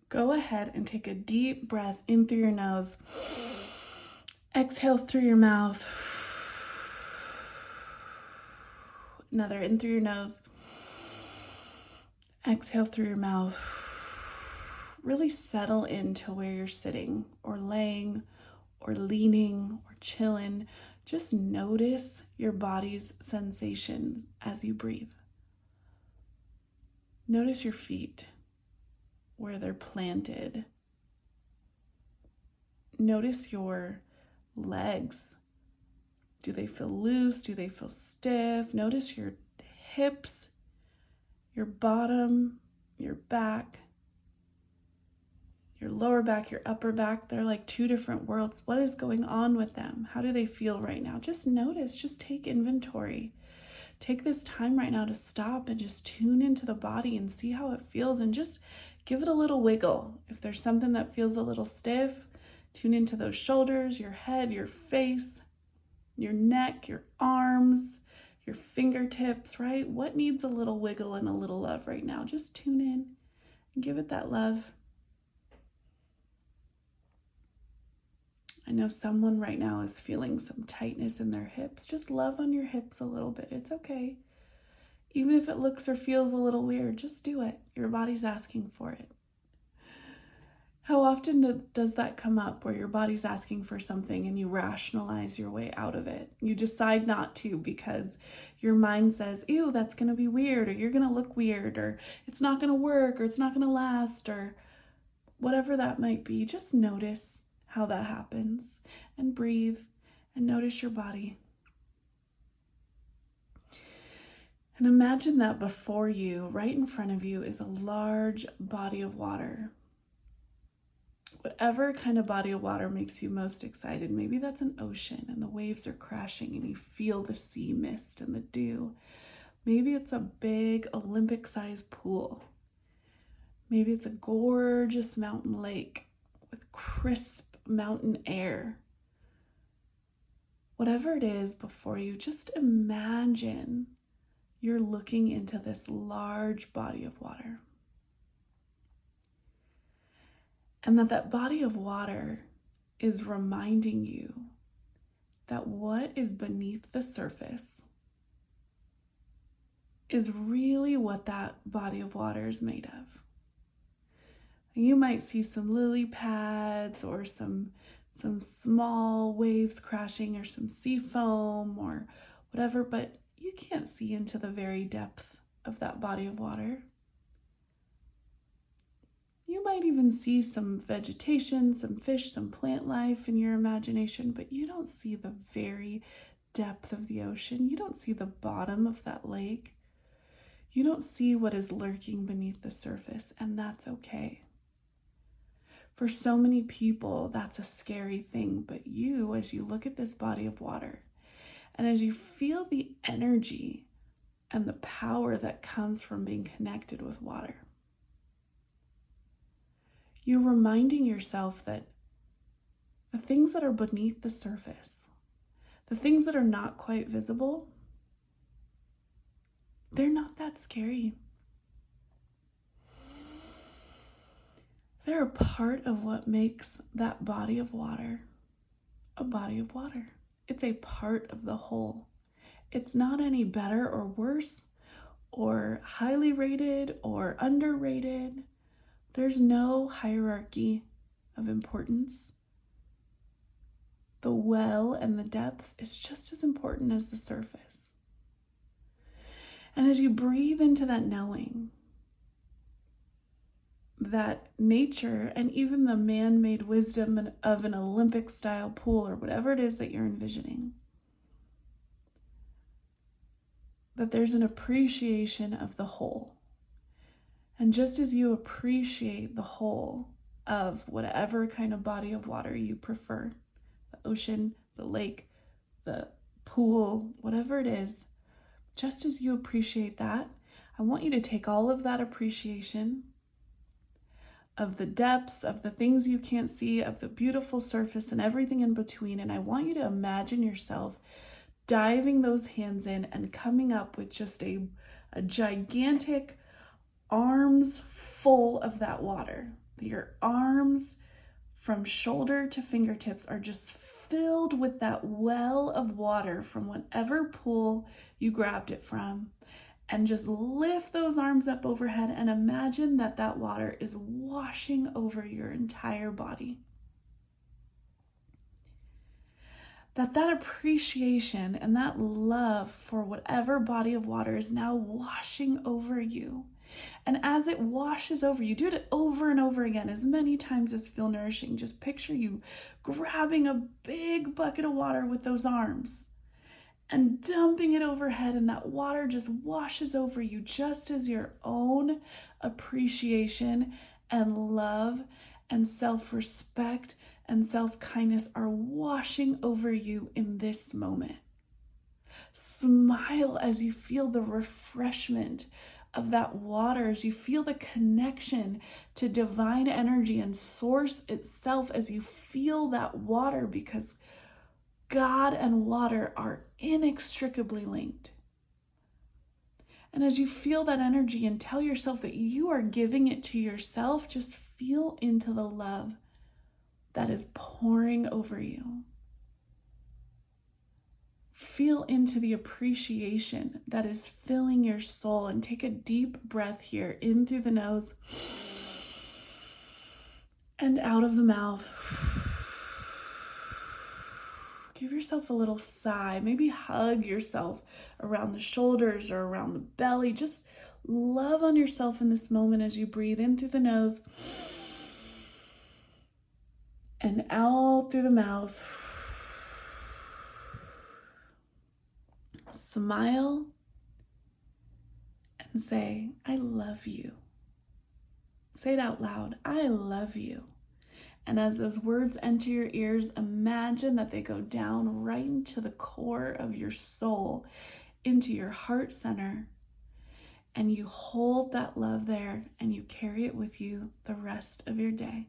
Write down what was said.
go ahead and take a deep breath in through your nose. Exhale through your mouth. Another in through your nose. Exhale through your mouth. Really settle into where you're sitting or laying or leaning or chilling. Just notice your body's sensations as you breathe. Notice your feet, where they're planted. Notice your legs. Do they feel loose? Do they feel stiff? Notice your hips, your bottom, your back, your lower back, your upper back. They're like two different worlds. What is going on with them? How do they feel right now? Just notice, just take inventory. Take this time right now to stop and just tune into the body and see how it feels, and just give it a little wiggle. If there's something that feels a little stiff, tune into those shoulders, your head, your face, your neck, your arms, your fingertips, right? What needs a little wiggle and a little love right now? Just tune in and give it that love. I know someone right now is feeling some tightness in their hips. Just love on your hips a little bit. It's okay. Even if it looks or feels a little weird, just do it. Your body's asking for it. How often does that come up, where your body's asking for something and you rationalize your way out of it? You decide not to because your mind says, ew, that's going to be weird, or you're going to look weird, or it's not going to work, or it's not going to last, or whatever that might be. Just notice how that happens and breathe and notice your body. And imagine that before you, right in front of you, is a large body of water. Whatever kind of body of water makes you most excited. Maybe that's an ocean and the waves are crashing and you feel the sea mist and the dew. Maybe it's a big Olympic-sized pool. Maybe it's a gorgeous mountain lake with crisp mountain air. Whatever it is before you, just imagine you're looking into this large body of water. And that body of water is reminding you that what is beneath the surface is really what that body of water is made of. You might see some lily pads or some small waves crashing or some sea foam or whatever, but you can't see into the very depth of that body of water. You might even see some vegetation, some fish, some plant life in your imagination, but you don't see the very depth of the ocean. You don't see the bottom of that lake. You don't see what is lurking beneath the surface, and that's okay. For so many people, that's a scary thing, but you, as you look at this body of water, and as you feel the energy and the power that comes from being connected with water, you're reminding yourself that the things that are beneath the surface, the things that are not quite visible, they're not that scary. They're a part of what makes that body of water a body of water. It's a part of the whole. It's not any better or worse or highly rated or underrated. There's no hierarchy of importance. The well and the depth is just as important as the surface. And as you breathe into that knowing, that nature and even the man-made wisdom of an Olympic-style pool or whatever it is that you're envisioning, that there's an appreciation of the whole. And just as you appreciate the whole of whatever kind of body of water you prefer, the ocean, the lake, the pool, whatever it is, just as you appreciate that, I want you to take all of that appreciation of the depths, of the things you can't see, of the beautiful surface and everything in between, and I want you to imagine yourself diving those hands in and coming up with just a gigantic arms full of that water. Your arms from shoulder to fingertips are just filled with that well of water from whatever pool you grabbed it from. And just lift those arms up overhead and imagine that that water is washing over your entire body. That appreciation and that love for whatever body of water is now washing over you. And as it washes over you, do it over and over again, as many times as feel nourishing. Just picture you grabbing a big bucket of water with those arms and dumping it overhead, and that water just washes over you, just as your own appreciation and love and self-respect and self-kindness are washing over you in this moment. Smile as you feel the refreshment of that water, as you feel the connection to divine energy and source itself, as you feel that water, because God and water are inextricably linked. And as you feel that energy and tell yourself that you are giving it to yourself, just feel into the love that is pouring over you. Feel into the appreciation that is filling your soul, and take a deep breath here, in through the nose and out of the mouth. Give yourself a little sigh, maybe hug yourself around the shoulders or around the belly. Just love on yourself in this moment as you breathe in through the nose and out through the mouth. Smile and say, I love you. Say it out loud, I love you. And as those words enter your ears, imagine that they go down right into the core of your soul, into your heart center, and you hold that love there and you carry it with you the rest of your day.